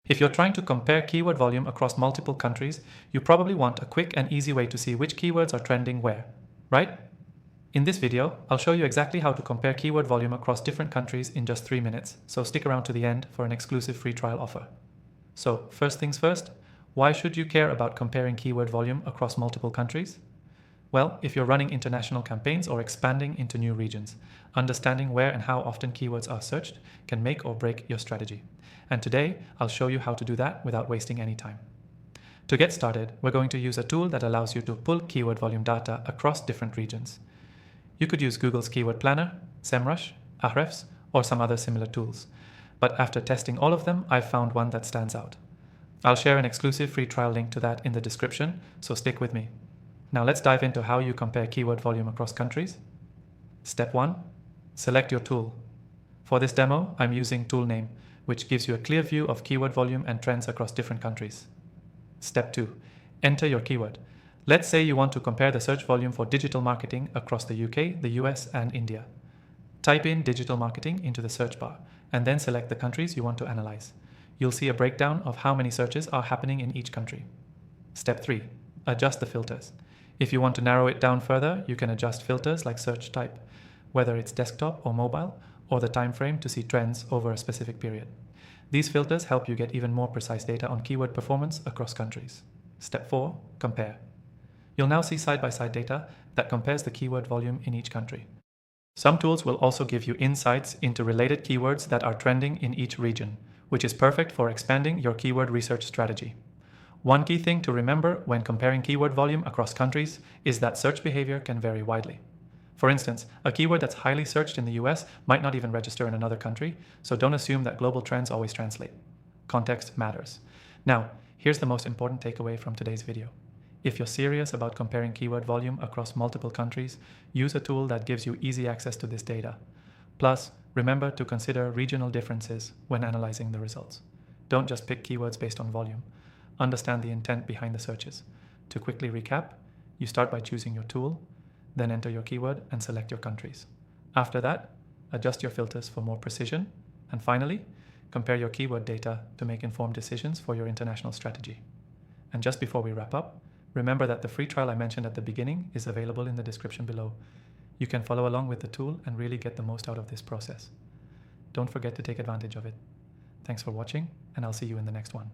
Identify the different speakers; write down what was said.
Speaker 1: If you're trying to compare keyword volume across multiple countries, you probably want a quick and easy way to see which keywords are trending where, right? In this video, I'll show you exactly how to compare keyword volume across different countries in just 3 minutes, so stick around to the end for an exclusive free trial offer. So, first things first, why should you care about comparing keyword volume across multiple countries? Well, if you're running international campaigns or expanding into new regions, understanding where and how often keywords are searched can make or break your strategy. And today, I'll show you how to do that without wasting any time. To get started, we're going to use a tool that allows you to pull keyword volume data across different regions. You could use Google's Keyword Planner, SEMrush, Ahrefs, or some other similar tools. But after testing all of them, I've found one that stands out. I'll share an exclusive free trial link to that in the description, so stick with me. Now let's dive into how you compare keyword volume across countries. Step 1. Select your tool. For this demo, I'm using Toolname, which gives you a clear view of keyword volume and trends across different countries. Step 2. Enter your keyword. Let's say you want to compare the search volume for digital marketing across the UK, the US, and India. Type in digital marketing into the search bar, and then select the countries you want to analyze. You'll see a breakdown of how many searches are happening in each country. Step 3. Adjust the filters. If you want to narrow it down further, you can adjust filters like search type, whether it's desktop or mobile, or the time frame to see trends over a specific period. These filters help you get even more precise data on keyword performance across countries. Step 4. Compare. You'll now see side-by-side data that compares the keyword volume in each country. Some tools will also give you insights into related keywords that are trending in each region, which is perfect for expanding your keyword research strategy. One key thing to remember when comparing keyword volume across countries is that search behavior can vary widely. For instance, a keyword that's highly searched in the US might not even register in another country, so don't assume that global trends always translate. Context matters. Now, here's the most important takeaway from today's video. If you're serious about comparing keyword volume across multiple countries, use a tool that gives you easy access to this data. Plus, remember to consider regional differences when analyzing the results. Don't just pick keywords based on volume. Understand the intent behind the searches. To quickly recap, you start by choosing your tool, then enter your keyword and select your countries. After that, adjust your filters for more precision, and finally, compare your keyword data to make informed decisions for your international strategy. And just before we wrap up, remember that the free trial I mentioned at the beginning is available in the description below. You can follow along with the tool and really get the most out of this process. Don't forget to take advantage of it. Thanks for watching, and I'll see you in the next one.